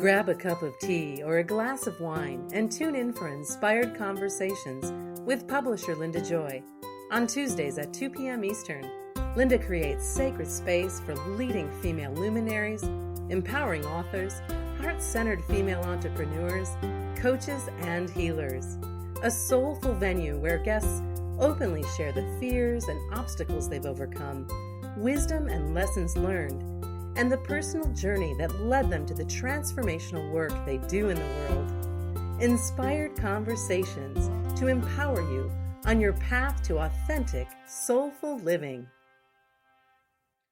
Grab a cup of tea or a glass of wine and tune in for Inspired Conversations with publisher Linda Joy. On Tuesdays at 2 p.m. Eastern, Linda creates sacred space for leading female luminaries, empowering authors, heart-centered female entrepreneurs, coaches, and healers. A soulful venue where guests openly share the fears and obstacles they've overcome, wisdom and lessons learned, and the personal journey that led them to the transformational work they do in the world. Inspired Conversations to empower you on your path to authentic, soulful living.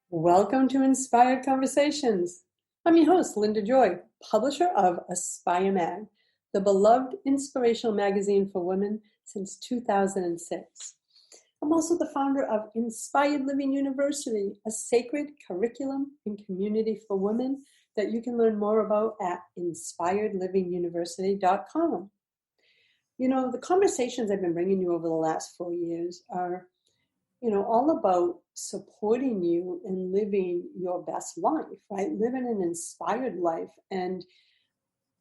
Welcome to Inspired Conversations. I'm your host, Linda Joy, publisher of Aspire Mag, the beloved inspirational magazine for women since 2006. I'm also the founder of Inspired Living University, a sacred curriculum and community for women that you can learn more about at inspiredlivinguniversity.com. You know, the conversations I've been bringing you over the last 4 years are, all about supporting you in living your best life, right? Living an inspired life. And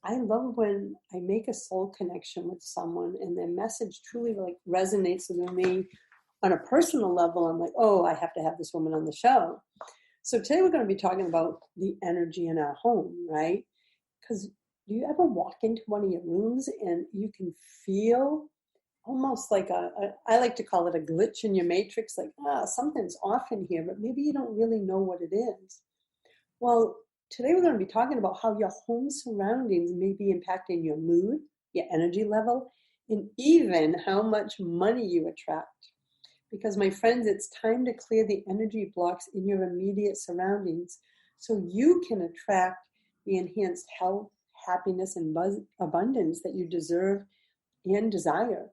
I love when I make a soul connection with someone and their message truly resonates with me on a personal level. I'm like, oh, I have to have this woman on the show. So today we're going to be talking about the energy in our home, right? Because do you ever walk into one of your rooms and you can feel almost like I like to call it a glitch in your matrix, like, something's off in here, but maybe you don't really know what it is. Well, today we're going to be talking about how your home surroundings may be impacting your mood, your energy level, and even how much money you attract. Because, my friends, it's time to clear the energy blocks in your immediate surroundings so you can attract the enhanced health, happiness, and abundance that you deserve and desire.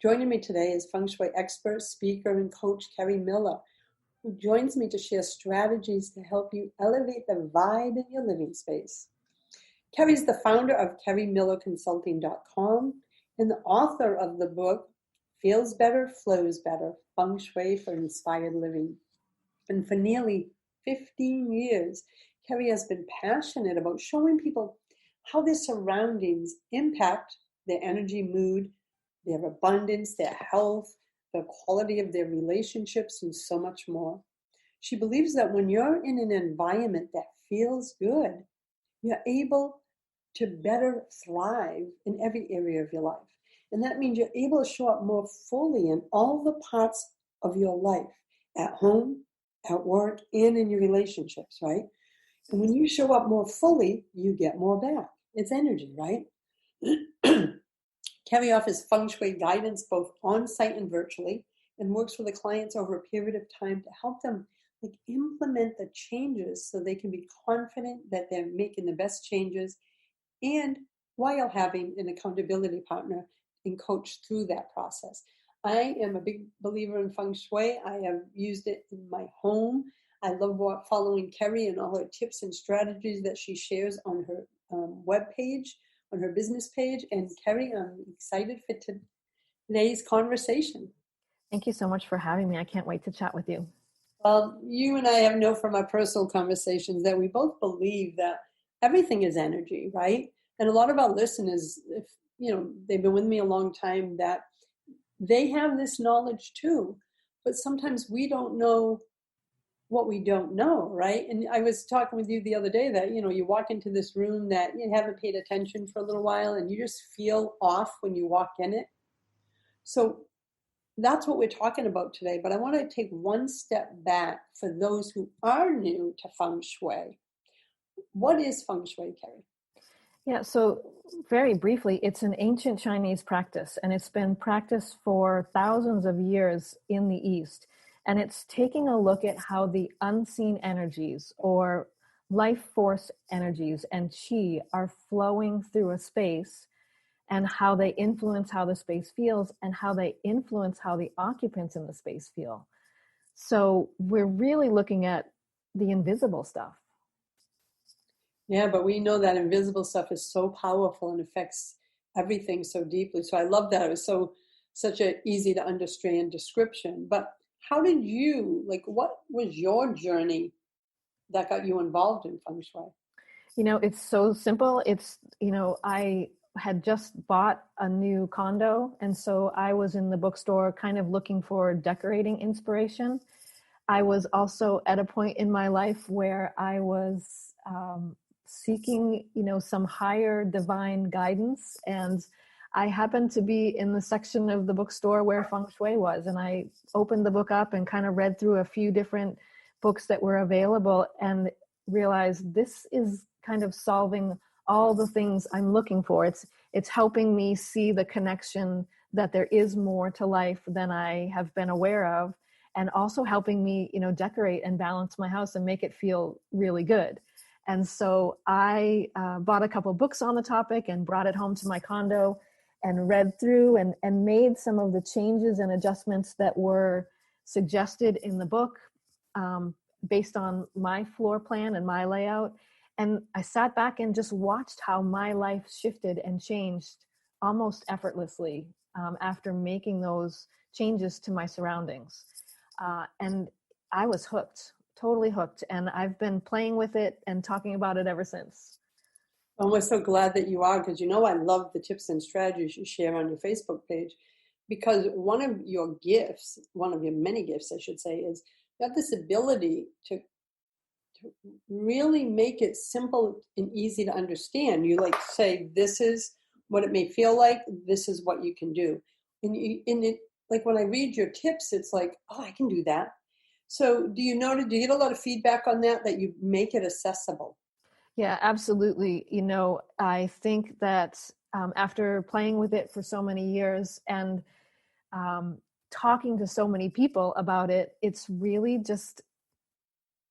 Joining me today is Feng Shui Expert, speaker, and Coach Kerri Miller, who joins me to share strategies to help you elevate the vibe in your living space. Kerri is the founder of Kerrymillerconsulting.com and the author of the book, Feels Better, Flows Better, Feng Shui for Inspired Living. And for nearly 15 years, Kerri has been passionate about showing people how their surroundings impact their energy, mood, their abundance, their health, the quality of their relationships, and so much more. She believes that when you're in an environment that feels good, you're able to better thrive in every area of your life. And that means you're able to show up more fully in all the parts of your life, at home, at work, and in your relationships, right? And when you show up more fully, you get more back. It's energy, right? Kerri offers Feng Shui guidance both on-site and virtually, and works with the clients over a period of time to help them implement the changes so they can be confident that they're making the best changes, and while having an accountability partner and coach through that process. I am a big believer in Feng Shui. I have used it in my home. I love following Kerri and all her tips and strategies that she shares on her webpage, on her business page. And Kerri, I'm excited for today's conversation. Thank you so much for having me. I can't wait to chat with you. Well, you and I have known from our personal conversations that we both believe that everything is energy, right? And a lot of our listeners, if they've been with me a long time, that they have this knowledge too, but sometimes we don't know what we don't know, right? And I was talking with you the other day that, you walk into this room that you haven't paid attention for a little while and you just feel off when you walk in it. So that's what we're talking about today, but I want to take one step back for those who are new to Feng Shui. What is Feng Shui, Kerri? Yeah, so very briefly, it's an ancient Chinese practice, and it's been practiced for thousands of years in the East. And it's taking a look at how the unseen energies or life force energies and qi are flowing through a space, and how they influence how the space feels and how they influence how the occupants in the space feel. So we're really looking at the invisible stuff. Yeah, but we know that invisible stuff is so powerful and affects everything so deeply. So I love that. It was such an easy to understand description. But how did you, what was your journey that got you involved in Feng Shui? It's so simple. I had just bought a new condo, and so I was in the bookstore kind of looking for decorating inspiration. I was also at a point in my life where I was seeking, some higher divine guidance. And I happened to be in the section of the bookstore where Feng Shui was. And I opened the book up and kind of read through a few different books that were available and realized this is kind of solving all the things I'm looking for. It's helping me see the connection that there is more to life than I have been aware of, and also helping me, decorate and balance my house and make it feel really good. And so I bought a couple books on the topic and brought it home to my condo and read through and made some of the changes and adjustments that were suggested in the book based on my floor plan and my layout. And I sat back and just watched how my life shifted and changed almost effortlessly after making those changes to my surroundings. And I was hooked, totally hooked. And I've been playing with it and talking about it ever since. Well, we're so glad that you are, because I love the tips and strategies you share on your Facebook page, because one of your many gifts, I should say, is you have this ability to really make it simple and easy to understand. You say, this is what it may feel like, this is what you can do. And like when I read your tips, it's like, oh, I can do that. So do you get a lot of feedback on that you make it accessible? Yeah, absolutely. I think that after playing with it for so many years and talking to so many people about it, it's really just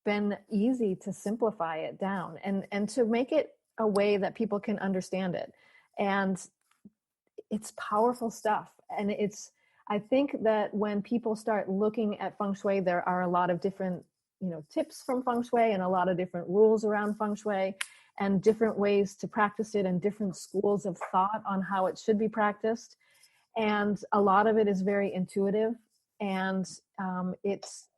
been easy to simplify it down and to make it a way that people can understand it. And it's powerful stuff. And I think that when people start looking at Feng Shui, there are a lot of different, tips from Feng Shui and a lot of different rules around Feng Shui and different ways to practice it and different schools of thought on how it should be practiced. And a lot of it is very intuitive and it's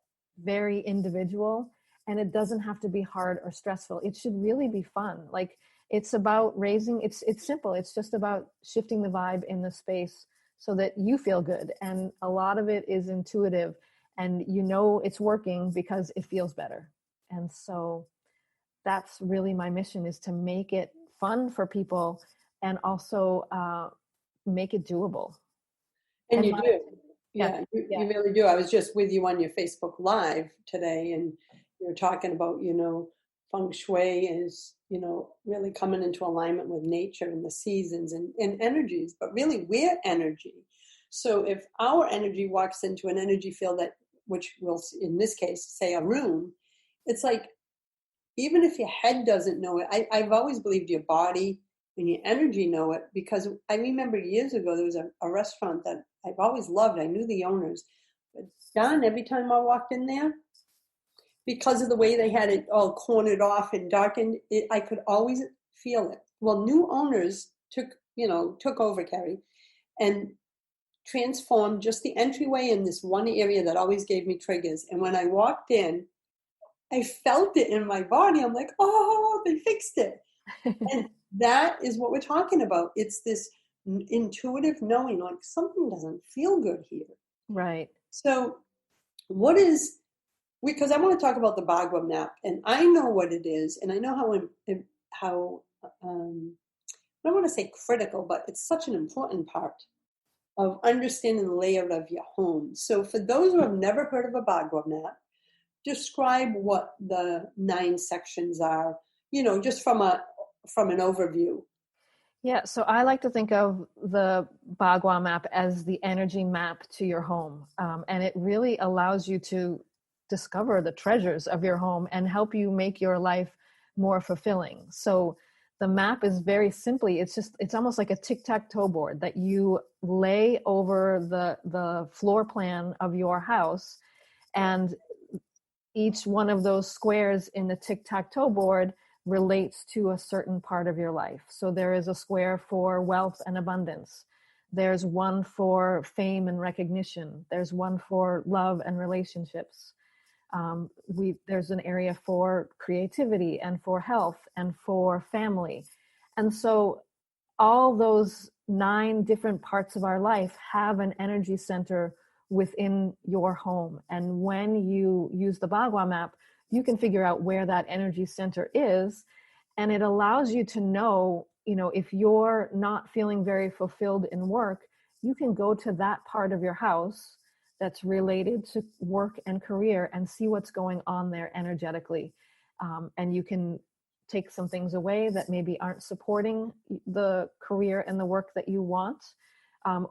very individual, and it doesn't have to be hard or stressful. It should really be fun. Like, it's about it's simple. It's just about shifting the vibe in the space so that you feel good. And a lot of it is intuitive, and it's working because it feels better. And so that's really my mission, is to make it fun for people and also make it doable. And you do. Yeah, you really do. I was just with you on your Facebook Live today, and you were talking about, Feng Shui is, really coming into alignment with nature and the seasons and energies, but really we're energy. So if our energy walks into an energy field which will, in this case, say a room, it's like, even if your head doesn't know it, I've always believed your body and your energy know it, because I remember years ago, there was a restaurant that I've always loved. I knew the owners, but Don, every time I walked in there, because of the way they had it all cornered off and darkened, I could always feel it. Well, new owners took over, Kerry, and transformed just the entryway in this one area that always gave me triggers. And when I walked in, I felt it in my body. I'm like, oh, they fixed it. And that is what we're talking about. It's this intuitive knowing, like, something doesn't feel good here. Right. So because I want to talk about the Bhagava Map, and I know what it is, and I know how I don't want to say critical, but it's such an important part of understanding the layout of your home. So for those who have never heard of a Bhagava Map, describe what the 9 sections are, just from an overview. Yeah, so I like to think of the Bhagava Map as the energy map to your home. And it really allows you to discover the treasures of your home and help you make your life more fulfilling. So the map is very simply, it's almost like a tic-tac-toe board that you lay over the floor plan of your house, and each one of those squares in the tic-tac-toe board relates to a certain part of your life. So there is a square for wealth and abundance. There's one for fame and recognition. There's one for love and relationships. There's an area for creativity and for health and for family. And so all those 9 different parts of our life have an energy center within your home. And when you use the Bhagava Map, you can figure out where that energy center is. And it allows you to know, if you're not feeling very fulfilled in work, you can go to that part of your house that's related to work and career and see what's going on there energetically. And you can take some things away that maybe aren't supporting the career and the work that you want,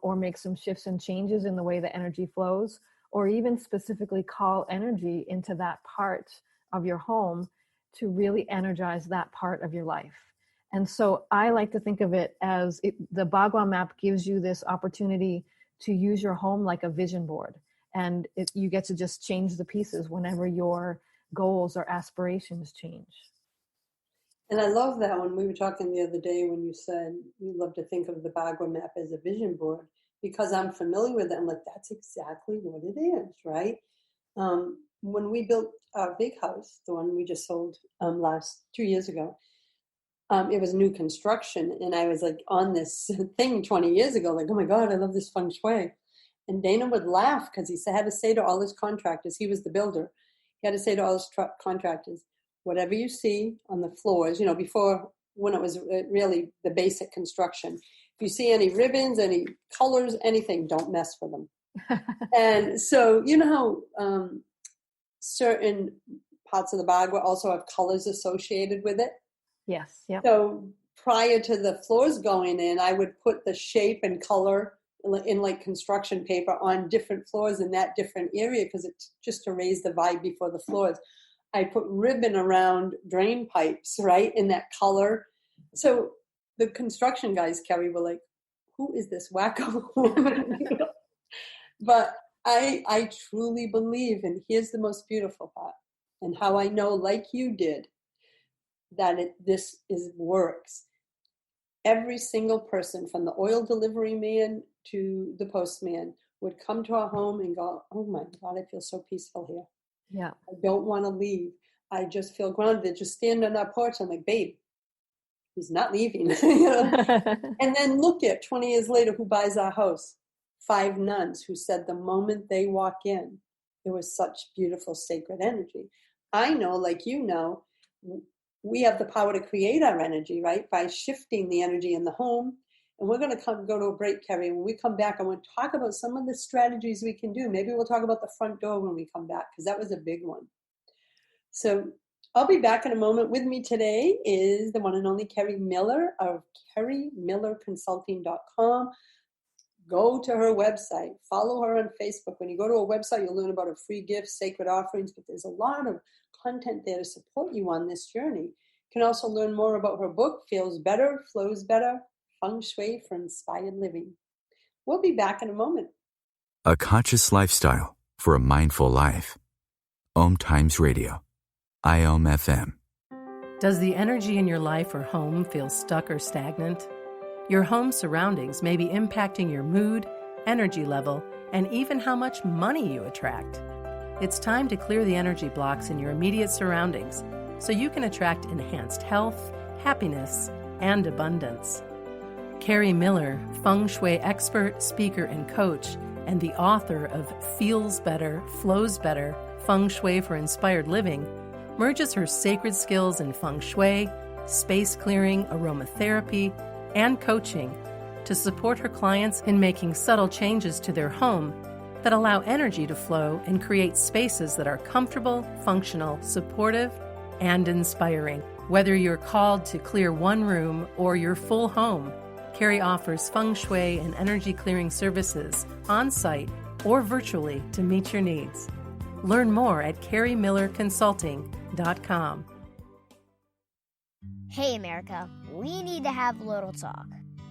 or make some shifts and changes in the way the energy flows, or even specifically call energy into that part of your home to really energize that part of your life. And so I like to think of it as the Bhagava Map gives you this opportunity to use your home like a vision board. And you get to just change the pieces whenever your goals or aspirations change. And I love that when we were talking the other day when you said you love to think of the Bhagava Map as a vision board, because I'm familiar with it. I'm like, that's exactly what it is, right? When we built our big house, the one we just sold 2 years ago, it was new construction. And I was like on this thing 20 years ago, like, oh my God, I love this Feng Shui. And Dana would laugh because he had to say to all his contractors, he was the builder, he had to say to all his contractors, whatever you see on the floors, before, when it was really the basic construction, if you see any ribbons, any colors, anything, don't mess with them. And so, how certain parts of the Bhagavad also have colors associated with it? Yes. Yep. So prior to the floors going in, I would put the shape and color in like construction paper on different floors in that different area, because it's just to raise the vibe before the floors. I put ribbon around drain pipes, right, in that color. So the construction guys, Kerry, were like, who is this wacko woman? But I truly believe, and here's the most beautiful part, and how I know, like you did, that this works. Every single person, from the oil delivery man to the postman, would come to our home and go, oh my God, I feel so peaceful here. Yeah. I don't want to leave. I just feel grounded. They just stand on our porch. I'm like, babe, he's not leaving. And then look at 20 years later, who buys our house? 5 nuns who said the moment they walk in, there was such beautiful sacred energy. I know, like you know, we have the power to create our energy, right? By shifting the energy in the home. And we're going to go to a break, Kerry. And when we come back, I want to talk about some of the strategies we can do. Maybe we'll talk about the front door when we come back, because that was a big one. So I'll be back in a moment. With me today is the one and only Kerry Miller of Kerrymillerconsulting.com. Go to her website. Follow her on Facebook. When you go to her website, you'll learn about her free gifts, sacred offerings, but there's a lot of content there to support you on this journey. You can also learn more about her book, Feels Better, Flows Better, Feng Shui for Inspired Living. We'll be back in a moment. A conscious lifestyle for a mindful life. OMTimes Radio. IOM FM. Does the energy in your life or home feel stuck or stagnant? Your home surroundings may be impacting your mood, energy level, and even how much money you attract. It's time to clear the energy blocks in your immediate surroundings so you can attract enhanced health, happiness, and abundance. Kerry Miller, Feng Shui expert, speaker, and coach, and the author of Feels Better, Flows Better, Feng Shui for Inspired Living, merges her sacred skills in Feng Shui, space clearing, aromatherapy, and coaching to support her clients in making subtle changes to their home that allow energy to flow and create spaces that are comfortable, functional, supportive, and inspiring. Whether you're called to clear one room or your full home, Kerry offers Feng Shui and energy clearing services on-site or virtually to meet your needs. Learn more at Kerrymillerconsulting.com. Hey America, we need to have a little talk.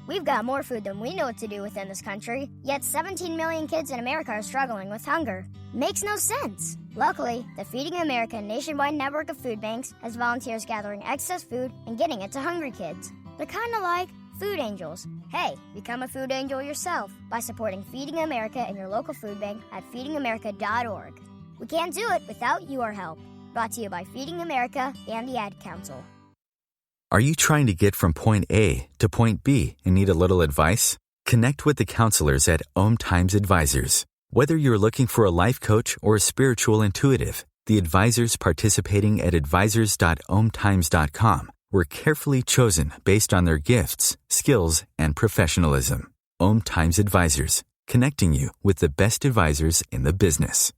We've got more food than we know what to do with in this country, yet 17 million kids in America are struggling with hunger. Makes no sense. Luckily, the Feeding America nationwide network of food banks has volunteers gathering excess food and getting it to hungry kids. They're kind of like food angels. Hey, become a food angel yourself by supporting Feeding America in your local food bank at feedingamerica.org. We can't do it without your help. Brought to you by Feeding America and the Ad Council. Are you trying to get from point A to point B and need a little advice? Connect with the counselors at OMTimes Advisors. Whether you're looking for a life coach or a spiritual intuitive, the advisors participating at advisors.omtimes.com were carefully chosen based on their gifts, skills, and professionalism. OMTimes Advisors, connecting you with the best advisors in the business.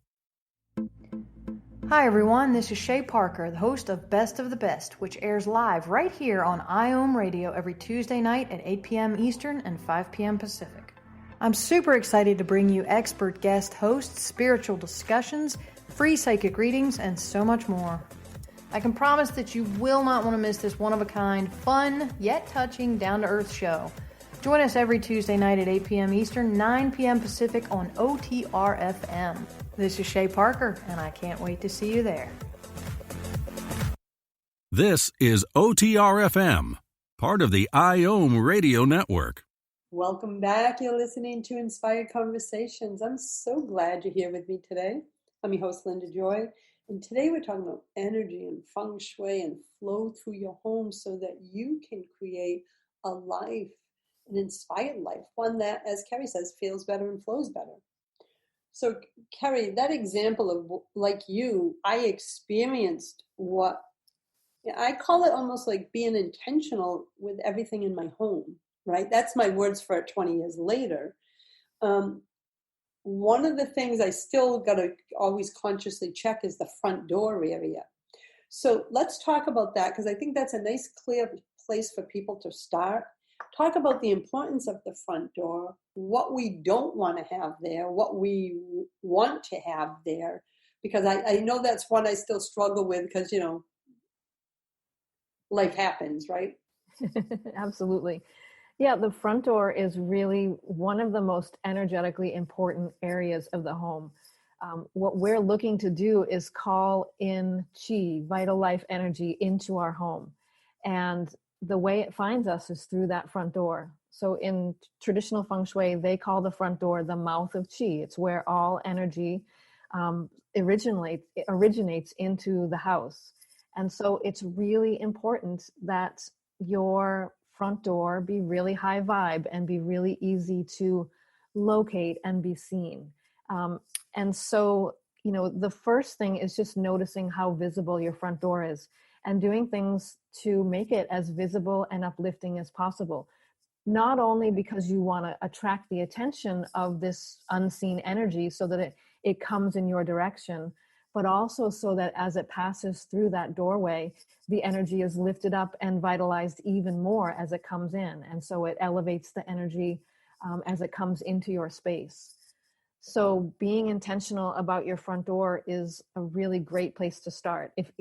Hi everyone, this is Shay Parker, the host of Best of the Best, which airs live right here on IOM Radio every Tuesday night at 8 p.m. Eastern and 5 p.m. Pacific. I'm super excited to bring you expert guest hosts, spiritual discussions, free psychic readings, and so much more. I can promise that you will not want to miss this one-of-a-kind, fun, yet touching, down-to-earth show. Join us every Tuesday night at 8 p.m. Eastern, 9 p.m. Pacific on OTR-FM. This is Shay Parker, and I can't wait to see you there. This is OTR-FM, part of the IOM Radio Network. Welcome back. You're listening to Inspired Conversations. I'm so glad you're here with me today. I'm your host, Linda Joy, and today we're talking about energy and Feng Shui and flow through your home so that you can create a life, an inspired life, one that, as Kerry says, feels better and flows better. So, Kerry, that example of like you, I experienced what I call it almost like being intentional with everything in my home, right? That's my words for it 20 years later. One of the things I still got to always consciously check is the front door area. So let's talk about that, because I think that's a nice, clear place for people to start. Talk about the importance of the front door, what we don't want to have there, what we want to have there, because I know that's one I still struggle with because, life happens, right? Absolutely. Yeah, the front door is really one of the most energetically important areas of the home. What we're looking to do is call in chi, vital life energy, into our home. And the way it finds us is through that front door. So in traditional Feng Shui, they call the front door the mouth of chi. It's where all energy originates into the house. And so it's really important that your front door be really high vibe and be really easy to locate and be seen. And so, the first thing is just noticing how visible your front door is and doing things to make it as visible and uplifting as possible. Not only because you want to attract the attention of this unseen energy so that it comes in your direction, but also so that as it passes through that doorway, the energy is lifted up and vitalized even more as it comes in. And so it elevates the energy as it comes into your space. So being intentional about your front door is a really great place to start. If,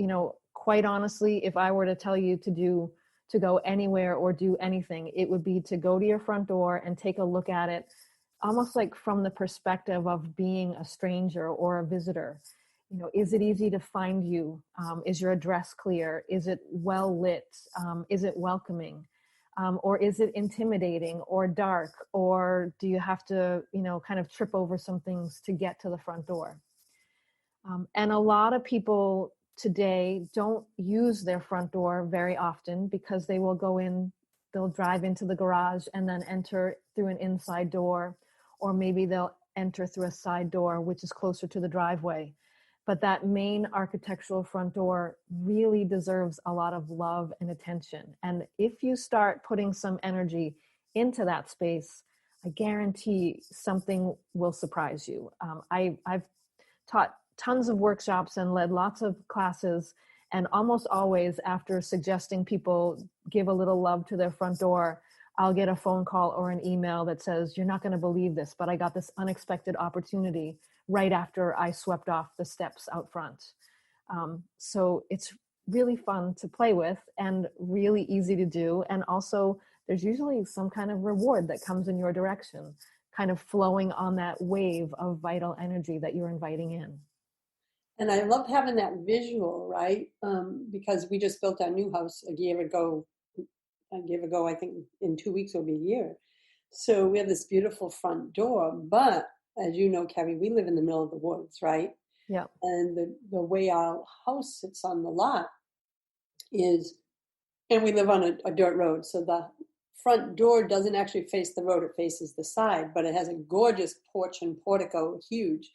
quite honestly, if I were to tell you to go anywhere or do anything, it would be to go to your front door and take a look at it, almost like from the perspective of being a stranger or a visitor. Is it easy to find you? Is your address clear? Is it well lit? Is it welcoming? Or is it intimidating or dark? Or do you have to, kind of trip over some things to get to the front door? And a lot of people today don't use their front door very often because they will go in, they'll drive into the garage and then enter through an inside door, or maybe they'll enter through a side door, which is closer to the driveway. But that main architectural front door really deserves a lot of love and attention. And if you start putting some energy into that space, I guarantee something will surprise you. I've taught tons of workshops and led lots of classes, and almost always after suggesting people give a little love to their front door, I'll get a phone call or an email that says, "You're not going to believe this, but I got this unexpected opportunity right after I swept off the steps out front." So it's really fun to play with and really easy to do. And also there's usually some kind of reward that comes in your direction, kind of flowing on that wave of vital energy that you're inviting in. And I love having that visual, right? Because we just built our new house a year ago, I think in 2 weeks will be a year. So we have this beautiful front door, but as you know, Kerry, we live in the middle of the woods, right? Yeah. And the way our house sits on the lot is, and we live on a dirt road, so the front door doesn't actually face the road, it faces the side, but it has a gorgeous porch and portico, huge.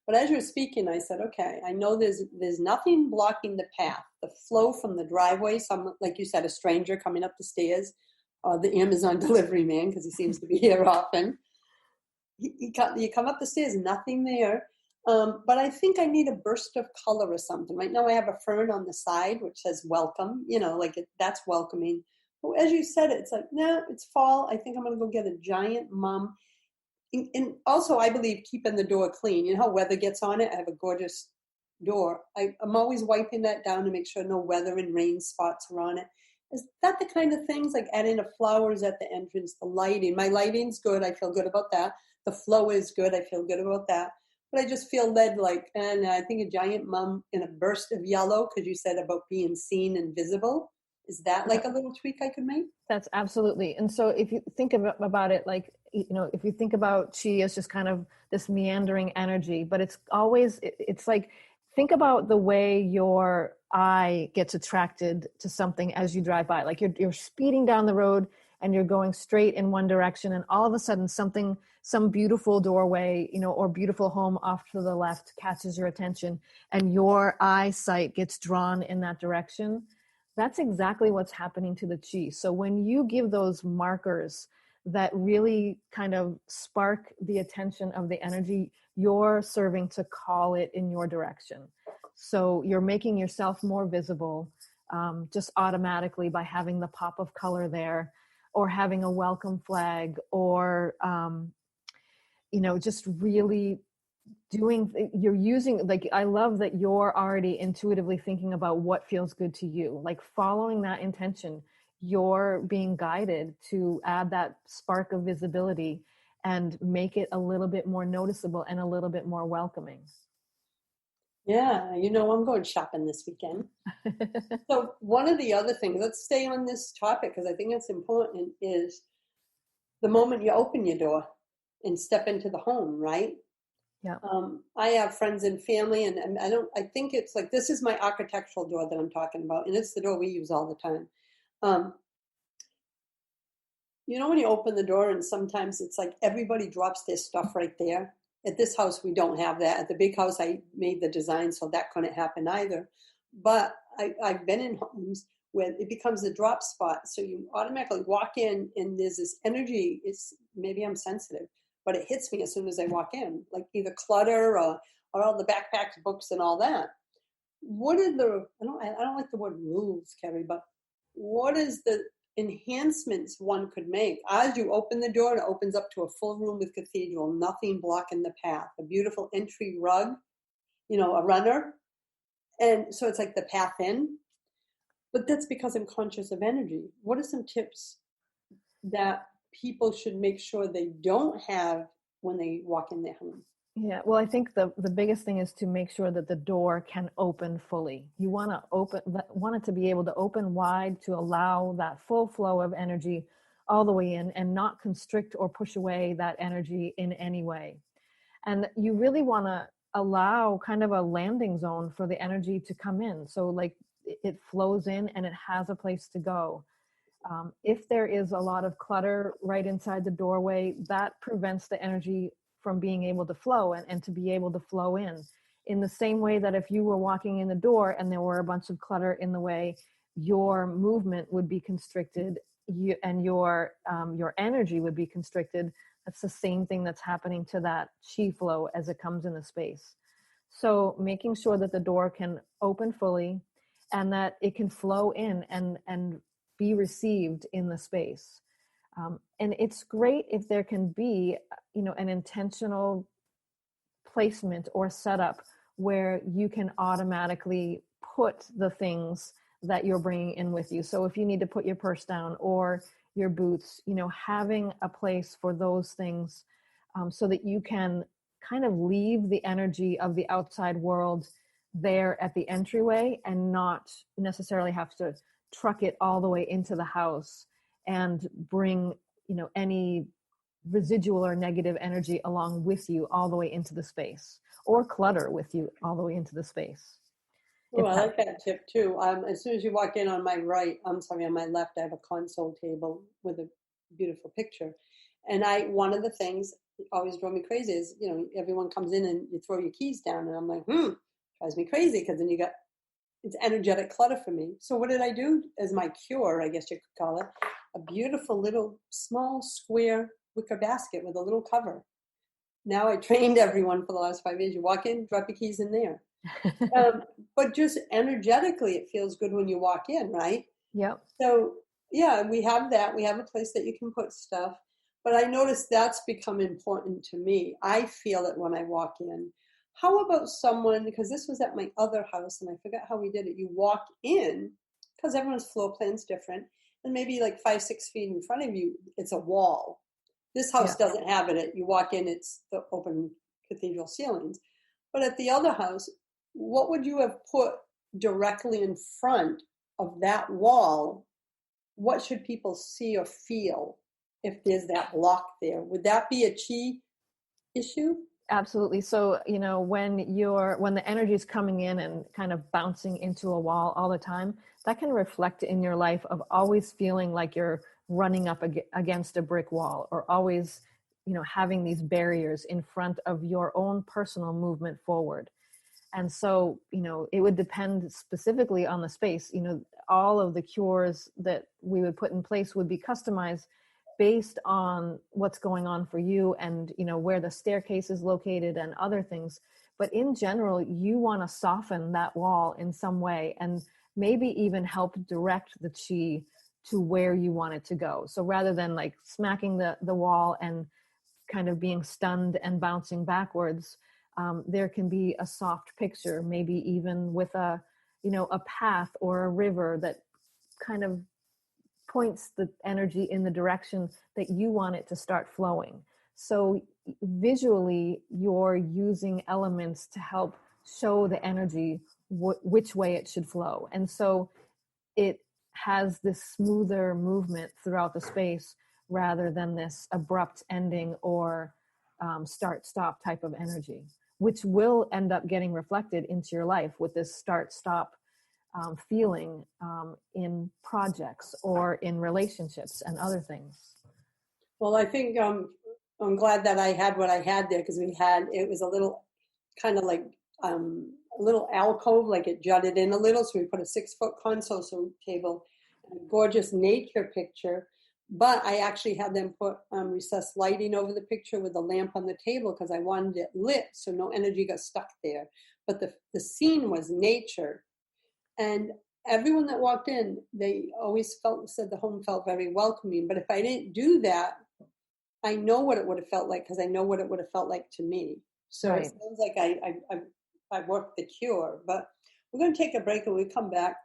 But as you're speaking, I said, okay, I know there's nothing blocking the path, the flow from the driveway, some, like you said, a stranger coming up the stairs, or the Amazon delivery man, because he seems to be here often. You come up the stairs, nothing there. But I think I need a burst of color or something. Right now I have a fern on the side, which says welcome, that's welcoming. But as you said, it's like, no, it's fall. I think I'm going to go get a giant mum. And also, I believe keeping the door clean. You know how weather gets on it? I have a gorgeous door. I'm always wiping that down to make sure no weather and rain spots are on it. Is that the kind of things, like adding the flowers at the entrance, the lighting? My lighting's good. I feel good about that. The flow is good. I feel good about that. But I just feel led, and I think a giant mum in a burst of yellow, because you said about being seen and visible. Is that like a little tweak I could make? That's absolutely. And so if you think about it, like, if you think about chi as just kind of this meandering energy, but it's always, it's like, think about the way your eye gets attracted to something as you drive by. Like you're speeding down the road and you're going straight in one direction, and all of a sudden some beautiful doorway, or beautiful home off to the left catches your attention, and your eyesight gets drawn in that direction. That's exactly what's happening to the chi. So when you give those markers that really kind of spark the attention of the energy, you're serving to call it in your direction. So you're making yourself more visible, just automatically by having the pop of color there, or having a welcome flag, or, just really you're using, like, I love that you're already intuitively thinking about what feels good to you, like following that intention. You're being guided to add that spark of visibility and make it a little bit more noticeable and a little bit more welcoming. Yeah, I'm going shopping this weekend. So one of the other things, let's stay on this topic because I think it's important, is the moment you open your door and step into the home, right? Yeah. I have friends and family, and I think it's like, this is my architectural door that I'm talking about, and it's the door we use all the time. When you open the door and sometimes it's like everybody drops their stuff right there. At this house, we don't have that. At the big house, I made the design, so that couldn't happen either. But I've been in homes where it becomes a drop spot. So you automatically walk in and there's this energy. Maybe I'm sensitive, but it hits me as soon as I walk in, like either clutter or all the backpacks, books, and all that. What are I don't like the word rules, Kerry, but what is the enhancements one could make? As you open the door, it opens up to a full room with cathedral, nothing blocking the path, a beautiful entry rug, a runner. And so it's like the path in. But that's because I'm conscious of energy. What are some tips that people should make sure they don't have when they walk in their home? Yeah, well, I think the biggest thing is to make sure that the door can open fully. You want it to be able to open wide to allow that full flow of energy all the way in, and not constrict or push away that energy in any way. And you really want to allow kind of a landing zone for the energy to come in. So like it flows in and it has a place to go. If there is a lot of clutter right inside the doorway, that prevents the energy from being able to flow and to be able to flow in the same way that if you were walking in the door and there were a bunch of clutter in the way, your movement would be constricted, and your energy would be constricted. That's the same thing that's happening to that chi flow as it comes in the space. So making sure that the door can open fully and that it can flow in and be received in the space. And it's great if there can be, an intentional placement or setup where you can automatically put the things that you're bringing in with you. So if you need to put your purse down or your boots, having a place for those things, so that you can kind of leave the energy of the outside world there at the entryway and not necessarily have to truck it all the way into the house and bring, any residual or negative energy along with you all the way into the space, or clutter with you all the way into the space. Oh, I like that tip too. As soon as you walk in on my on my left, I have a console table with a beautiful picture. And one of the things that always drove me crazy is, everyone comes in and you throw your keys down, and I'm like, drives me crazy, because then it's energetic clutter for me. So what did I do as my cure, I guess you could call it? A beautiful little small square wicker basket with a little cover. Now I trained everyone for the last 5 years. You walk in, drop your keys in there. But just energetically, it feels good when you walk in, right? Yep. So yeah, we have that. We have a place that you can put stuff. But I noticed that's become important to me. I feel it when I walk in. How about someone, because this was at my other house and I forgot how we did it. You walk in, because everyone's floor plan's different, and maybe like 5-6 feet in front of you, it's a wall. This house doesn't have it. You walk in, it's the open cathedral ceilings. But at the other house, what would you have put directly in front of that wall? What should people see or feel if there's that block there? Would that be a chi issue? Absolutely. So, when the energy is coming in and kind of bouncing into a wall all the time, that can reflect in your life of always feeling like you're running up against a brick wall, or always, having these barriers in front of your own personal movement forward. And so, it would depend specifically on the space. All of the cures that we would put in place would be customized based on what's going on for you, and where the staircase is located and other things. But in general, you want to soften that wall in some way, and maybe even help direct the chi to where you want it to go. So rather than like smacking the wall and kind of being stunned and bouncing backwards, there can be a soft picture, maybe even with a path or a river that kind of points the energy in the direction that you want it to start flowing. So visually, you're using elements to help show the energy which way it should flow. And so it has this smoother movement throughout the space, rather than this abrupt ending or start-stop type of energy, which will end up getting reflected into your life with this start-stop feeling in projects or in relationships and other things. Well, I think I'm glad that I had what I had there, because it was a little kind of like a little alcove, like it jutted in a little. So we put a 6-foot console table, and a gorgeous nature picture. But I actually had them put recessed lighting over the picture with a lamp on the table, because I wanted it lit so no energy got stuck there. But the scene was nature. And everyone that walked in, they always said the home felt very welcoming. But if I didn't do that, I know what it would have felt like, because I know what it would have felt like to me. So It sounds like I worked the cure. But we're going to take a break, and when we come back,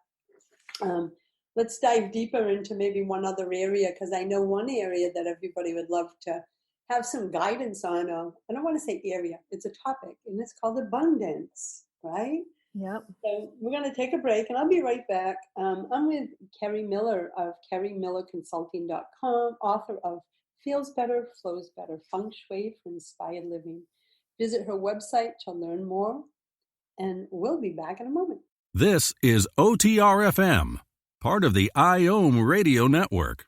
let's dive deeper into maybe one other area, because I know one area that everybody would love to have some guidance on. I don't want to say area, it's a topic, and it's called abundance, right? Yep. So we're going to take a break, and I'll be right back. I'm with Kerry Miller of Kerrymillerconsulting.com, author of Feels Better, Flows Better, Feng Shui for Inspired Living. Visit her website to learn more, and we'll be back in a moment. This is OTRFM, part of the IOM Radio Network.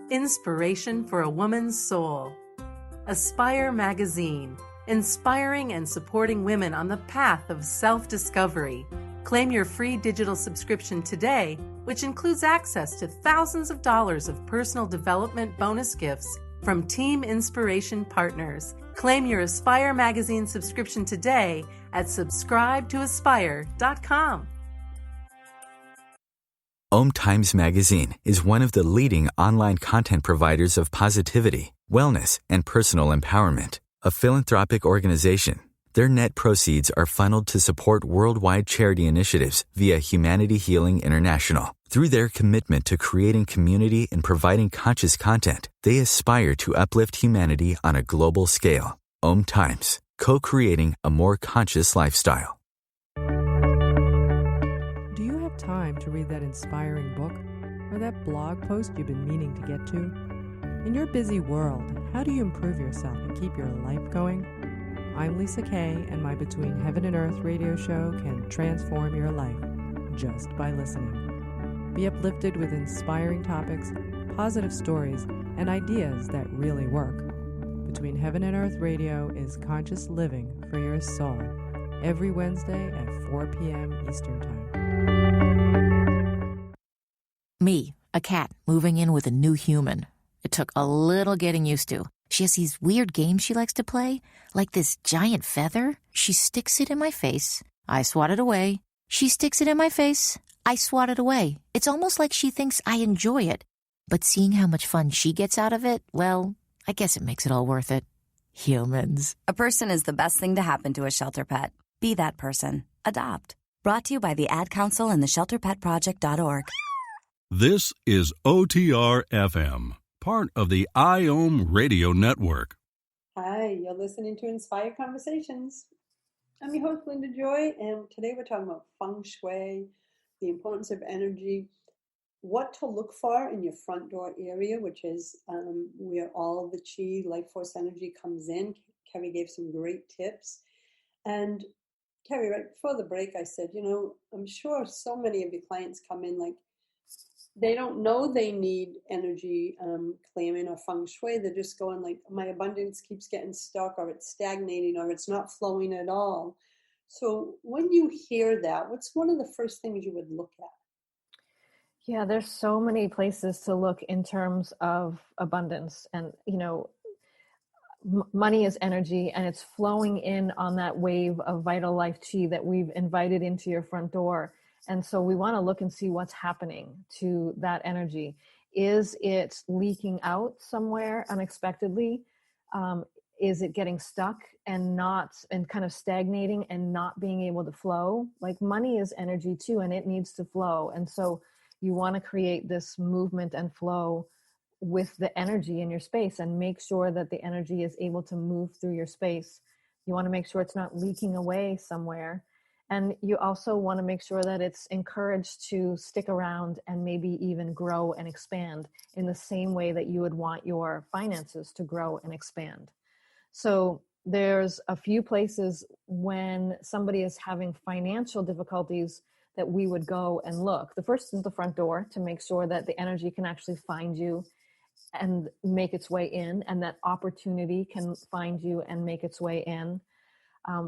Inspiration for a Woman's Soul. Aspire Magazine, inspiring and supporting women on the path of self-discovery. Claim your free digital subscription today, which includes access to thousands of dollars of personal development bonus gifts from Team Inspiration partners. Claim your Aspire Magazine subscription today at subscribetoaspire.com. OMTimes Magazine is one of the leading online content providers of positivity, wellness, and personal empowerment. A philanthropic organization, their net proceeds are funneled to support worldwide charity initiatives via Humanity Healing International. Through their commitment to creating community and providing conscious content, they aspire to uplift humanity on a global scale. OMTimes, co-creating a more conscious lifestyle. Do you have time to read that inspiring book or that blog post you've been meaning to get to? In your busy world, how do you improve yourself and keep your life going? I'm Lisa Kay, and my Between Heaven and Earth radio show can transform your life just by listening. Be uplifted with inspiring topics, positive stories, and ideas that really work. Between Heaven and Earth radio is conscious living for your soul, every Wednesday at 4 p.m. Eastern Time. Me, a cat moving in with a new human. It took a little getting used to. She has these weird games she likes to play, like this giant feather. She sticks it in my face. I swat it away. She sticks it in my face. I swat it away. It's almost like she thinks I enjoy it. But seeing how much fun she gets out of it, well, I guess it makes it all worth it. Humans. A person is the best thing to happen to a shelter pet. Be that person. Adopt. Brought to you by the Ad Council and the ShelterPetProject.org. This is OTR-FM, part of the IOM Radio Network. Hi, you're listening to Inspired Conversations. I'm your host, Linda Joy, and today we're talking about Feng Shui, the importance of energy, what to look for in your front door area, which is where all the chi, life force energy comes in. Kerry gave some great tips. And Kerry, right before the break, I said, I'm sure so many of your clients come in like, they don't know they need energy clearing or feng shui. They're just going like, my abundance keeps getting stuck, or it's stagnating, or it's not flowing at all. So when you hear that, what's one of the first things you would look at? Yeah, there's so many places to look in terms of abundance. And, money is energy, and it's flowing in on that wave of vital life chi that we've invited into your front door. And so we want to look and see what's happening to that energy. Is it leaking out somewhere unexpectedly? Is it getting stuck and kind of stagnating and not being able to flow? Like, money is energy too, and it needs to flow. And so you want to create this movement and flow with the energy in your space and make sure that the energy is able to move through your space. You want to make sure it's not leaking away somewhere. And you also want to make sure that it's encouraged to stick around and maybe even grow and expand in the same way that you would want your finances to grow and expand. So there's a few places when somebody is having financial difficulties that we would go and look. The first is the front door, to make sure that the energy can actually find you and make its way in, and that opportunity can find you and make its way in.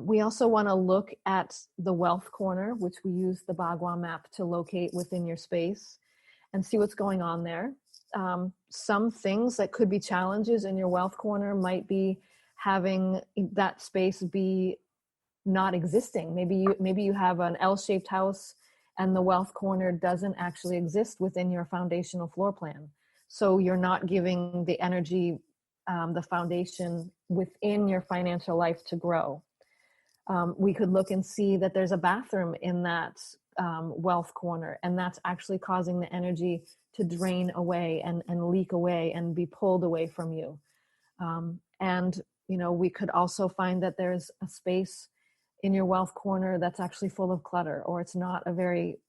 We also want to look at the wealth corner, which we use the Bhagava Map to locate within your space and see what's going on there. Some things that could be challenges in your wealth corner might be having that space be not existing. Maybe you have an L-shaped house and the wealth corner doesn't actually exist within your foundational floor plan. So you're not giving the energy, the foundation within your financial life to grow. We could look and see that there's a bathroom in that wealth corner, and that's actually causing the energy to drain away and leak away and be pulled away from you. And we could also find that there's a space in your wealth corner that's actually full of clutter, or it's not a very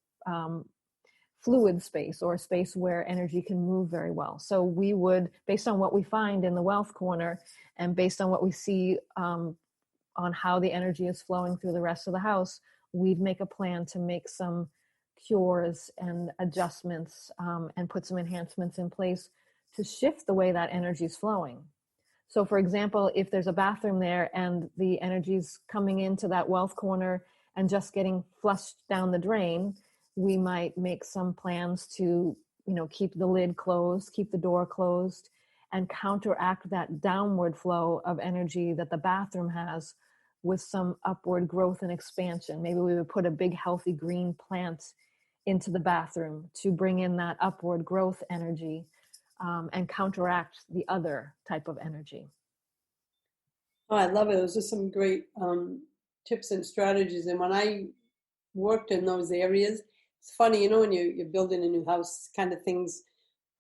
fluid space, or a space where energy can move very well. So we would, based on what we find in the wealth corner and based on what we see on how the energy is flowing through the rest of the house, we'd make a plan to make some cures and adjustments and put some enhancements in place to shift the way that energy is flowing. So for example, if there's a bathroom there and the energy's coming into that wealth corner and just getting flushed down the drain, we might make some plans to, keep the lid closed, keep the door closed, and counteract that downward flow of energy that the bathroom has with some upward growth and expansion. Maybe we would put a big healthy green plant into the bathroom to bring in that upward growth energy and counteract the other type of energy. Oh, I love it. Those are some great tips and strategies. And when I worked in those areas, it's funny, when you're building a new house, kind of things,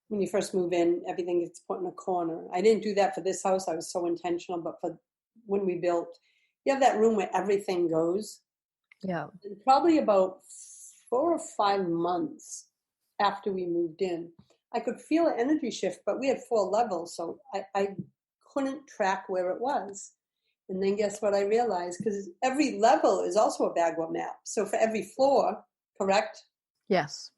when you first move in, everything gets put in a corner. I didn't do that for this house. I was so intentional, but for when we built, you have that room where everything goes. Yeah. And probably about 4 or 5 months after we moved in, I could feel an energy shift, but we had 4 levels, so I couldn't track where it was. And then guess what I realized? Because every level is also a Bhagava Map. So for every floor, correct? Yes.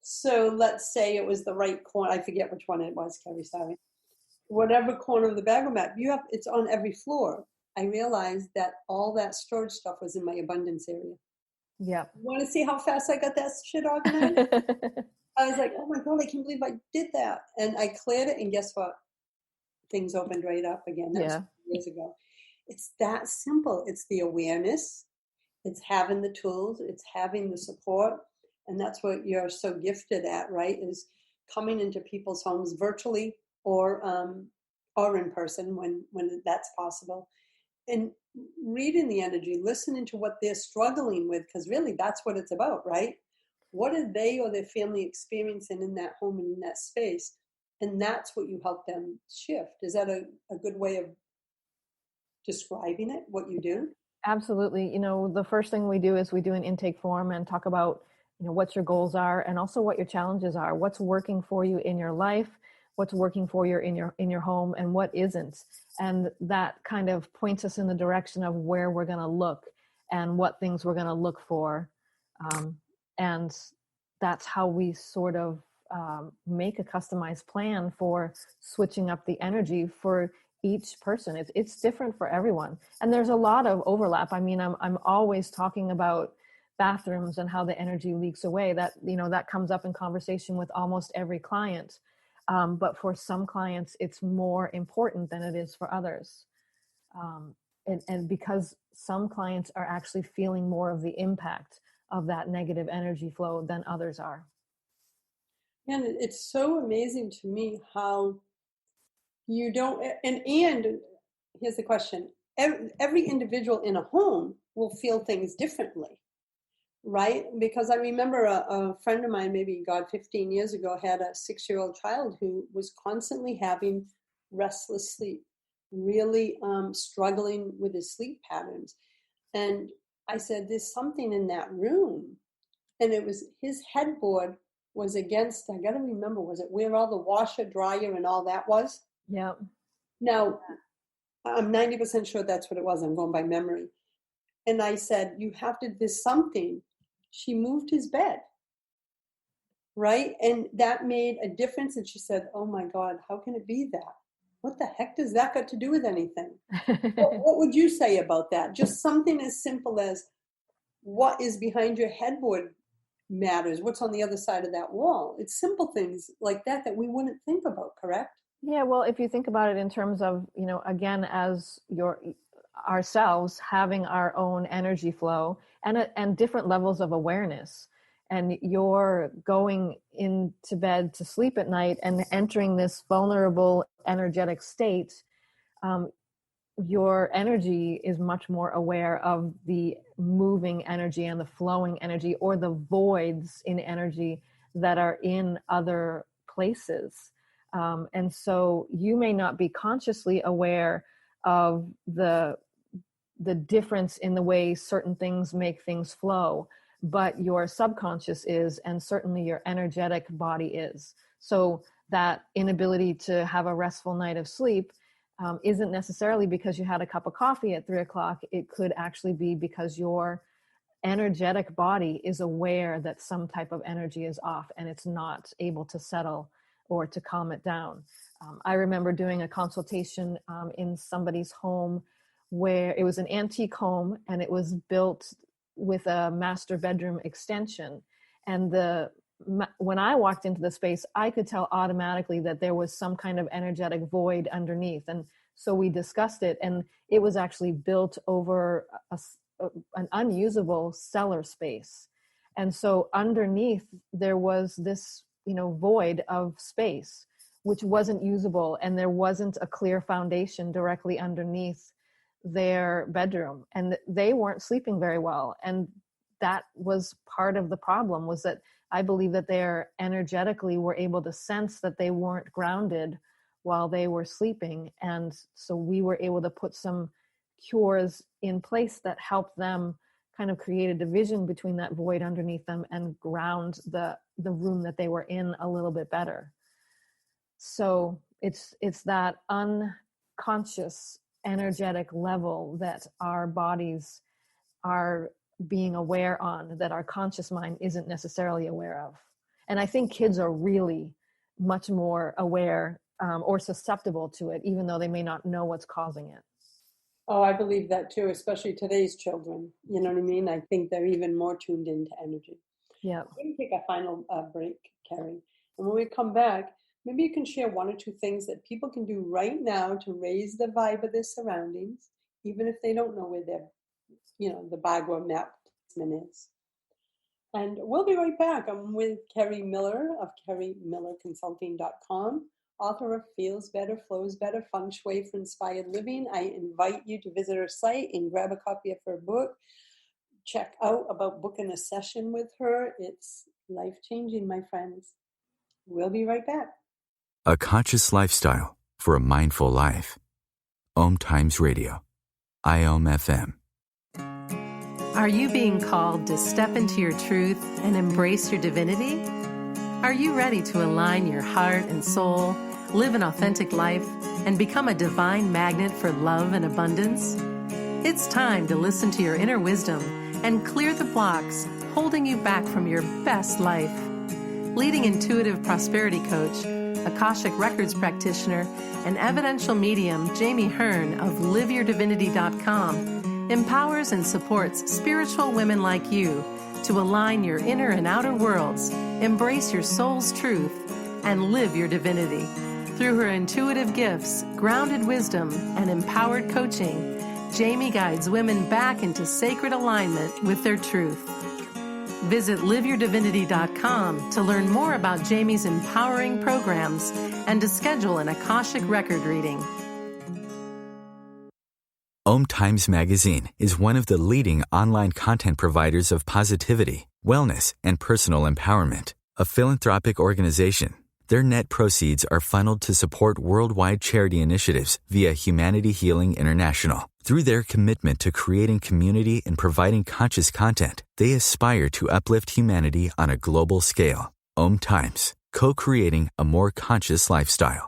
So let's say it was the right corner. I forget which one it was, Kerry, sorry. Whatever corner of the Bhagava Map, it's on every floor. I realized that all that storage stuff was in my abundance area. Yeah. You want to see how fast I got that shit organized? I was like, oh my God, I can't believe I did that. And I cleared it, and guess what? Things opened right up again. That was years ago. It's that simple. It's the awareness. It's having the tools. It's having the support. And that's what you're so gifted at, right? Is coming into people's homes virtually or in person when that's possible. And reading the energy, listening to what they're struggling with, because really that's what it's about, right? What are they or their family experiencing in that home and in that space? And that's what you help them shift. Is that a good way of describing it, what you do? Absolutely. The first thing we do is we do an intake form and talk about, what your goals are and also what your challenges are, what's working for you in your life, what's working for you in your home, and what isn't. And that kind of points us in the direction of where we're going to look and what things we're going to look for. And that's how we sort of make a customized plan for switching up the energy for each person. It's different for everyone. And there's a lot of overlap. I mean, I'm always talking about bathrooms and how the energy leaks away. That comes up in conversation with almost every client. But for some clients, it's more important than it is for others. And because some clients are actually feeling more of the impact of that negative energy flow than others are. And it's so amazing to me how you don't, and here's the question, every individual in a home will feel things differently, right? Because I remember a friend of mine, maybe 15 years ago, had a 6-year-old child who was constantly having restless sleep, really struggling with his sleep patterns. And I said, there's something in that room. And it was his headboard was against, I got to remember, was it where all the washer, dryer, and all that was? Yeah. Now, I'm 90% sure that's what it was. I'm going by memory. And I said, there's something. She moved his bed, right? And that made a difference. And she said, oh my God, how can it be that? What the heck does that got to do with anything? What would you say about that? Just something as simple as what is behind your headboard matters. What's on the other side of that wall? It's simple things like that we wouldn't think about, correct? Yeah, well, if you think about it in terms of, again, as ourselves having our own energy flow and different levels of awareness, and you're going into bed to sleep at night and entering this vulnerable energetic state, your energy is much more aware of the moving energy and the flowing energy, or the voids in energy that are in other places. And so you may not be consciously aware of the difference in the way certain things make things flow, but your subconscious is, and certainly your energetic body is. So that inability to have a restful night of sleep isn't necessarily because you had a cup of coffee at 3:00. It could actually be because your energetic body is aware that some type of energy is off and it's not able to settle or to calm it down. I remember doing a consultation in somebody's home where it was an antique home and it was built with a master bedroom extension. And when I walked into the space, I could tell automatically that there was some kind of energetic void underneath. And so we discussed it, and it was actually built over an unusable cellar space. And so underneath there was this, void of space, which wasn't usable. And there wasn't a clear foundation directly underneath their bedroom. And they weren't sleeping very well. And that was part of the problem, was that I believe that they energetically were able to sense that they weren't grounded while they were sleeping. And so we were able to put some cures in place that helped them kind of create a division between that void underneath them and ground the room that they were in a little bit better. So it's that unconscious energetic level that our bodies are being aware on, that our conscious mind isn't necessarily aware of. And I think kids are really much more aware or susceptible to it, even though they may not know what's causing it. Oh, I believe that too, especially today's children. You know what I mean? I think they're even more tuned into energy. Yeah. We're going to take a final break, Kerry. And when we come back, maybe you can share one or two things that people can do right now to raise the vibe of their surroundings, even if they don't know where their, the Bhagava Map placement is. And we'll be right back. I'm with Kerry Miller of Kerrymillerconsulting.com, author of Feels Better, Flows Better, Feng Shui for Inspired Living. I invite you to visit her site and grab a copy of her book. Check out about booking a session with her. It's life-changing, my friends. We'll be right back. A conscious lifestyle for a mindful life. OMTimes Radio. IOM FM. Are you being called to step into your truth and embrace your divinity? Are you ready to align your heart and soul, live an authentic life, and become a divine magnet for love and abundance? It's time to listen to your inner wisdom and clear the blocks holding you back from your best life. Leading intuitive prosperity coach, Akashic Records practitioner, and evidential medium Jamie Hearn of LiveYourDivinity.com empowers and supports spiritual women like you to align your inner and outer worlds, embrace your soul's truth, and live your divinity. Through her intuitive gifts, grounded wisdom, and empowered coaching, Jamie guides women back into sacred alignment with their truth. Visit LiveYourDivinity.com to learn more about Jamie's empowering programs and to schedule an Akashic record reading. OMTimes Magazine is one of the leading online content providers of positivity, wellness, and personal empowerment. A philanthropic organization, their net proceeds are funneled to support worldwide charity initiatives via Humanity Healing International. Through their commitment to creating community and providing conscious content, they aspire to uplift humanity on a global scale. OMTimes, co-creating a more conscious lifestyle.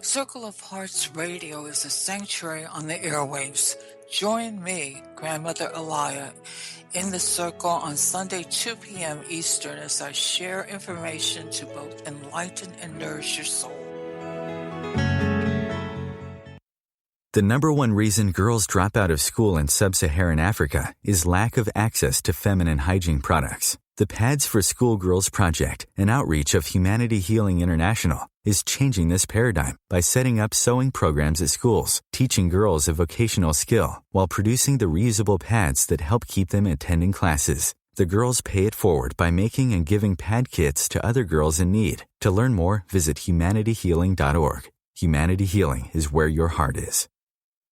Circle of Hearts Radio is a sanctuary on the airwaves. Join me, Grandmother Elia, in the circle on Sunday, 2 p.m. Eastern as I share information to both enlighten and nourish your soul. The number one reason girls drop out of school in sub-Saharan Africa is lack of access to feminine hygiene products. The Pads for Schoolgirls Project, an outreach of Humanity Healing International, is changing this paradigm by setting up sewing programs at schools, teaching girls a vocational skill, while producing the reusable pads that help keep them attending classes. The girls pay it forward by making and giving pad kits to other girls in need. To learn more, visit humanityhealing.org. Humanity Healing is where your heart is.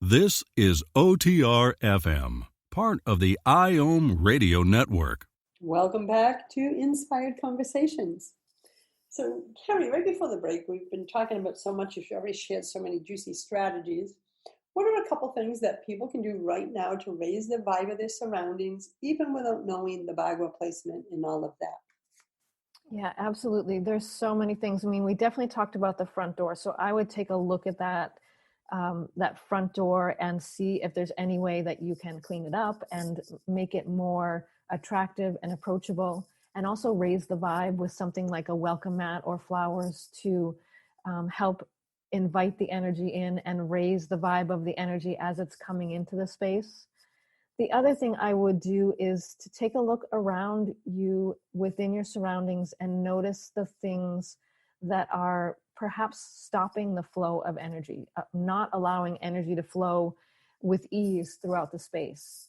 This is OTR FM, part of the IOM Radio Network. Welcome back to Inspired Conversations. So, Kerry, right before the break, we've been talking about so much. You've already shared so many juicy strategies. What are a couple things that people can do right now to raise the vibe of their surroundings, even without knowing the Bhagava placement and all of that? Yeah, absolutely. There's so many things. I mean, we definitely talked about the front door. So I would take a look at that front door and see if there's any way that you can clean it up and make it more attractive and approachable, and also raise the vibe with something like a welcome mat or flowers to help invite the energy in and raise the vibe of the energy as it's coming into the space. The other thing I would do is to take a look around you within your surroundings and notice the things that are perhaps stopping the flow of energy, not allowing energy to flow with ease throughout the space.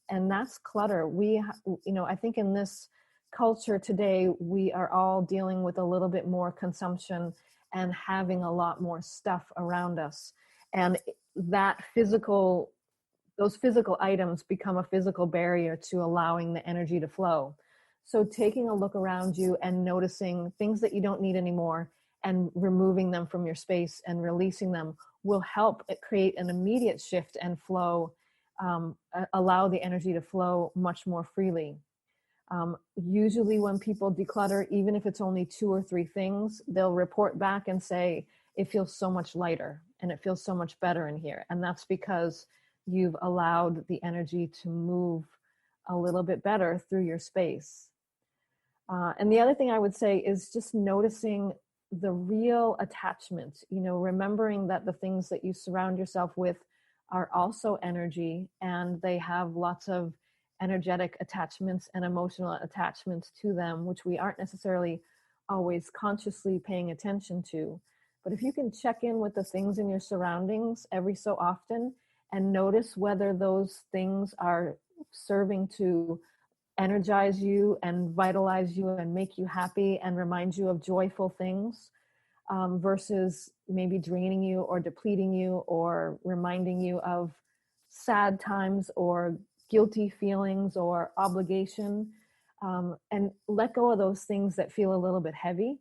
And that's clutter. I think in this culture today, we are all dealing with a little bit more consumption and having a lot more stuff around us. And those physical items become a physical barrier to allowing the energy to flow. So taking a look around you and noticing things that you don't need anymore and removing them from your space and releasing them will help it create an immediate shift and flow allow the energy to flow much more freely. Usually when people declutter, even if it's only 2 or 3 things, they'll report back and say, it feels so much lighter and it feels so much better in here. And that's because you've allowed the energy to move a little bit better through your space. And the other thing I would say is just noticing the real attachment, remembering that the things that you surround yourself with are also energy, and they have lots of energetic attachments and emotional attachments to them, which we aren't necessarily always consciously paying attention to. But if you can check in with the things in your surroundings every so often and notice whether those things are serving to energize you and vitalize you and make you happy and remind you of joyful things, versus maybe draining you or depleting you or reminding you of sad times or guilty feelings or obligation, and let go of those things that feel a little bit heavy.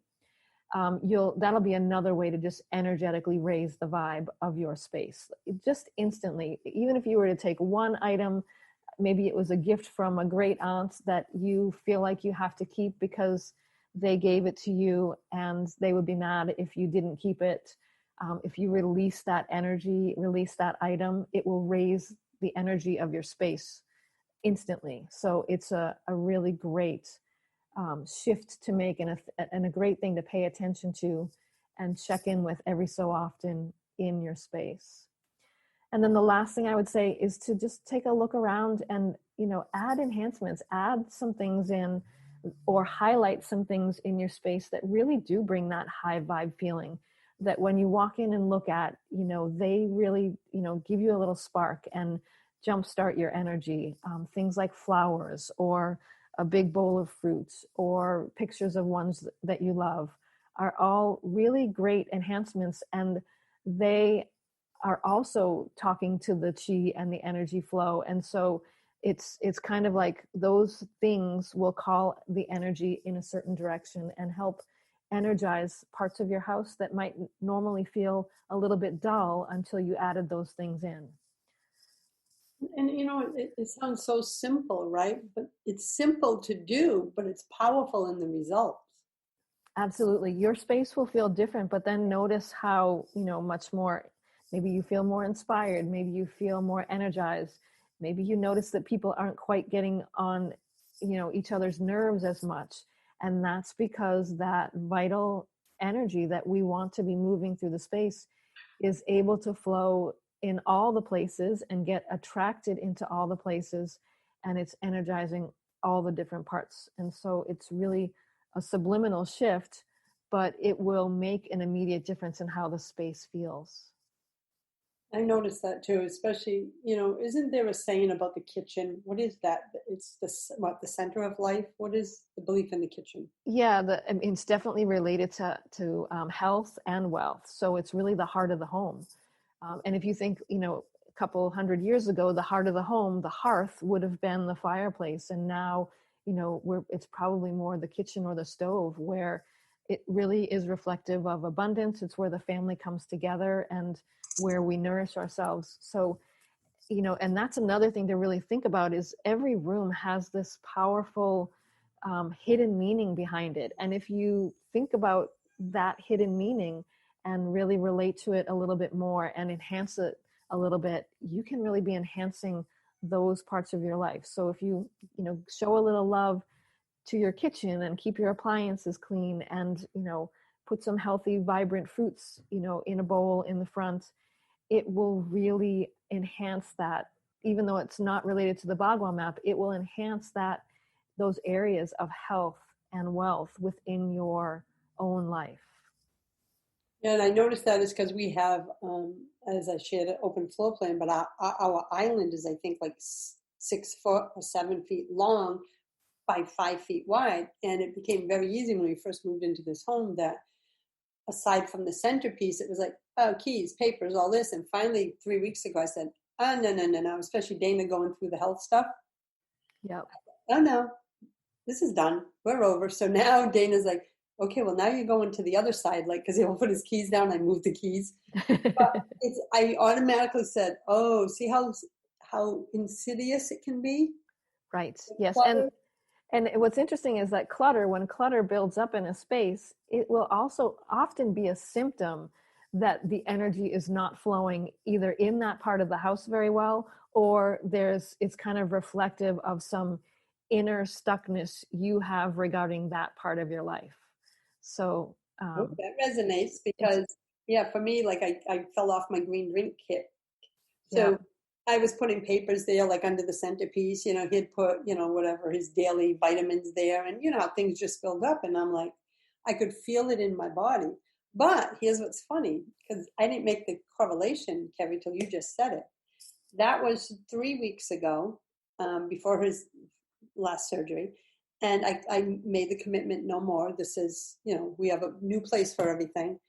That'll be another way to just energetically raise the vibe of your space, just instantly. Even if you were to take one item, maybe it was a gift from a great aunt that you feel like you have to keep because they gave it to you and they would be mad if you didn't keep it. If you release that energy, release that item, it will raise the energy of your space instantly. So it's a really great shift to make, and a great thing to pay attention to and check in with every so often in your space. And then the last thing I would say is to just take a look around and, add enhancements, add some things in, or highlight some things in your space that really do bring that high vibe feeling, that when you walk in and look at, they really, give you a little spark and jumpstart your energy. Things like flowers or a big bowl of fruits or pictures of ones that you love are all really great enhancements, and they are also talking to the chi and the energy flow. And so it's kind of like those things will call the energy in a certain direction and help energize parts of your house that might normally feel a little bit dull until you added those things in. And it sounds so simple, right? But it's simple to do, but it's powerful in the results. Absolutely. Your space will feel different, but then notice how, much more, maybe you feel more inspired, maybe you feel more energized. Maybe you notice that people aren't quite getting on, each other's nerves as much. And that's because that vital energy that we want to be moving through the space is able to flow in all the places and get attracted into all the places. And it's energizing all the different parts. And so it's really a subliminal shift, but it will make an immediate difference in how the space feels. I noticed that too, especially, isn't there a saying about the kitchen? What is that? It's the center of life? What is the belief in the kitchen? Yeah, it's definitely related to health and wealth. So it's really the heart of the home. And if you think, a couple hundred years ago, the heart of the home, the hearth would have been the fireplace. And now, it's probably more the kitchen or the stove, where it really is reflective of abundance. It's where the family comes together and where we nourish ourselves. So, and that's another thing to really think about, is every room has this powerful hidden meaning behind it. And if you think about that hidden meaning and really relate to it a little bit more and enhance it a little bit, you can really be enhancing those parts of your life. So if you, show a little love to your kitchen and keep your appliances clean and, put some healthy, vibrant fruits, in a bowl in the front, it will really enhance that. Even though it's not related to the Bhagava Map, it will enhance those areas of health and wealth within your own life. Yeah, and I noticed that is because we have, as I shared, an open floor plan, but our island is, I think, like 6 foot or 7 feet long by 5 feet wide. And it became very easy when we first moved into this home that aside from the centerpiece, it was like, oh, keys, papers, all this. And finally, 3 weeks ago, I said, oh, no, especially Dana going through the health stuff. Yep. Oh, no, this is done. We're over. So now Dana's like, okay, well, now you're going to the other side, like, because he'll put his keys down. I moved the keys. But I automatically said, oh, see how how insidious it can be. Right. Yes. Clutter. And what's interesting is that when clutter builds up in a space, it will also often be a symptom that the energy is not flowing either in that part of the house very well, or it's kind of reflective of some inner stuckness you have regarding that part of your life. So that resonates because, for me, like I fell off my green drink kit. So I was putting papers there, like under the centerpiece, he'd put, whatever, his daily vitamins there. And how things just build up. And I'm like, I could feel it in my body. But here's what's funny, because I didn't make the correlation, Kerry, till you just said it. That was 3 weeks ago, before his last surgery. And I made the commitment, no more. This is, we have a new place for everything.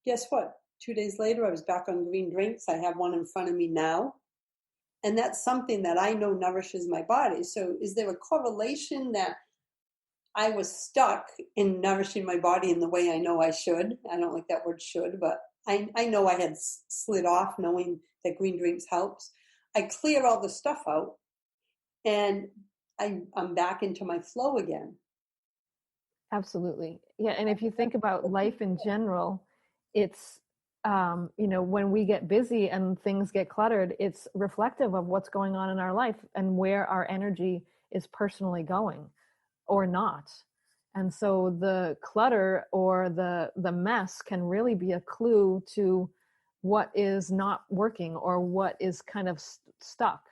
Guess what? 2 days later, I was back on green drinks. I have one in front of me now. And that's something that I know nourishes my body. So is there a correlation that I was stuck in nourishing my body in the way I know I should? I don't like that word should, but I know I had slid off knowing that green drinks helps. I clear all the stuff out and I'm back into my flow again. Absolutely. Yeah. And if you think about life in general, it's, when we get busy and things get cluttered, it's reflective of what's going on in our life and where our energy is personally going or not. And so the clutter or the mess can really be a clue to what is not working or what is kind of stuck.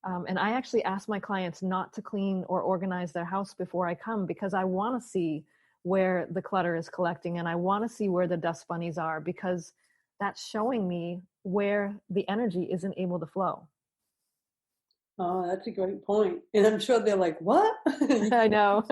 And I actually ask my clients not to clean or organize their house before I come, because I want to see where the clutter is collecting and I want to see where the dust bunnies are, because that's showing me where the energy isn't able to flow. Oh, that's a great point. And I'm sure they're like, what? I know.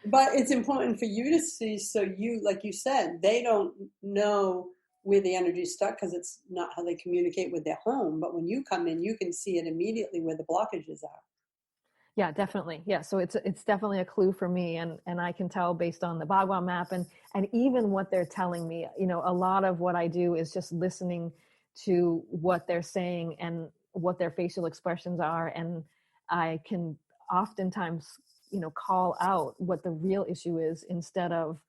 But it's important for you to see, so you, like you said, they don't know where the energy is stuck because it's not how they communicate with their home. But when you come in, you can see it immediately where the blockages are. Yeah, definitely. Yeah. So it's definitely a clue for me. And I can tell based on the Bhagava Map and even what they're telling me. A lot of what I do is just listening to what they're saying and what their facial expressions are. And I can oftentimes, call out what the real issue is instead of,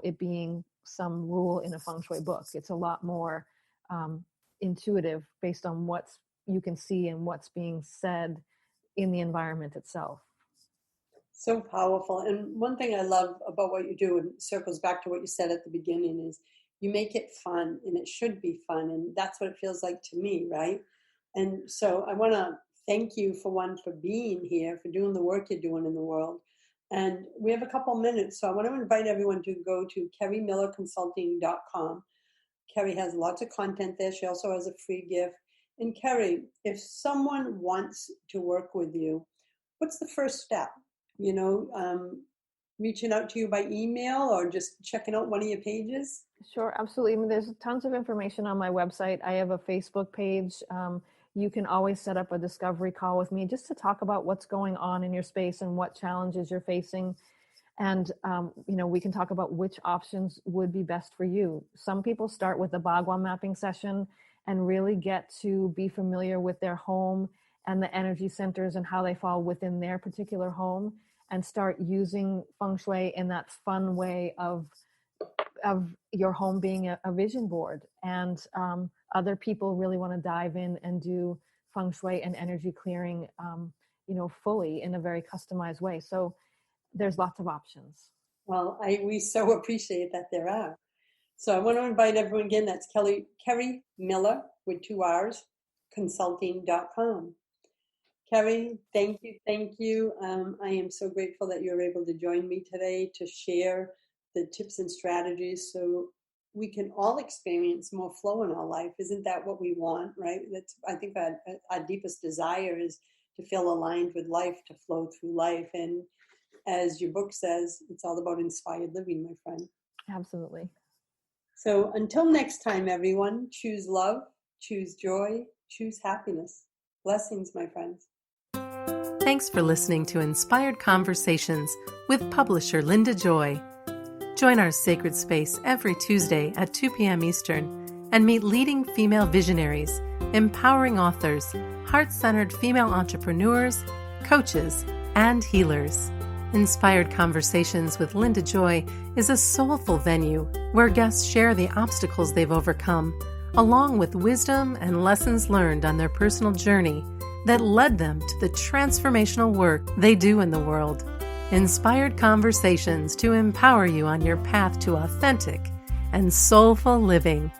it being some rule in a Feng Shui book. It's a lot more intuitive based on what you can see and what's being said in the environment itself. So powerful. And one thing I love about what you do, and circles back to what you said at the beginning, is you make it fun, and it should be fun. And that's what it feels like to me, right? And so I want to thank you for being here, for doing the work you're doing in the world. And we have a couple minutes, so I want to invite everyone to go to Kerrymillerconsulting.com. Kerry has lots of content there. She also has a free gift. And Kerry, if someone wants to work with you, what's the first step? Reaching out to you by email or just checking out one of your pages? Sure, absolutely. I mean, there's tons of information on my website. I have a Facebook page. You can always set up a discovery call with me just to talk about what's going on in your space and what challenges you're facing. And, we can talk about which options would be best for you. Some people start with a Bhagava mapping session and really get to be familiar with their home and the energy centers and how they fall within their particular home, and start using Feng Shui in that fun way of your home being a vision board. And other people really want to dive in and do Feng Shui and energy clearing, fully in a very customized way. So there's lots of options. Well, we so appreciate that there are. So I want to invite everyone again. That's Kerry Miller with 2 R's, consulting.com. Kerry, thank you. I am so grateful that you're able to join me today to share the tips and strategies so we can all experience more flow in our life. Isn't that what we want, right? I think our deepest desire is to feel aligned with life, to flow through life. And as your book says, it's all about inspired living, my friend. Absolutely. So until next time, everyone, choose love, choose joy, choose happiness. Blessings, my friends. Thanks for listening to Inspired Conversations with publisher Linda Joy. Join our sacred space every Tuesday at 2 p.m. Eastern and meet leading female visionaries, empowering authors, heart-centered female entrepreneurs, coaches, and healers. Inspired Conversations with Linda Joy is a soulful venue where guests share the obstacles they've overcome, along with wisdom and lessons learned on their personal journey that led them to the transformational work they do in the world. Inspired Conversations to empower you on your path to authentic and soulful living.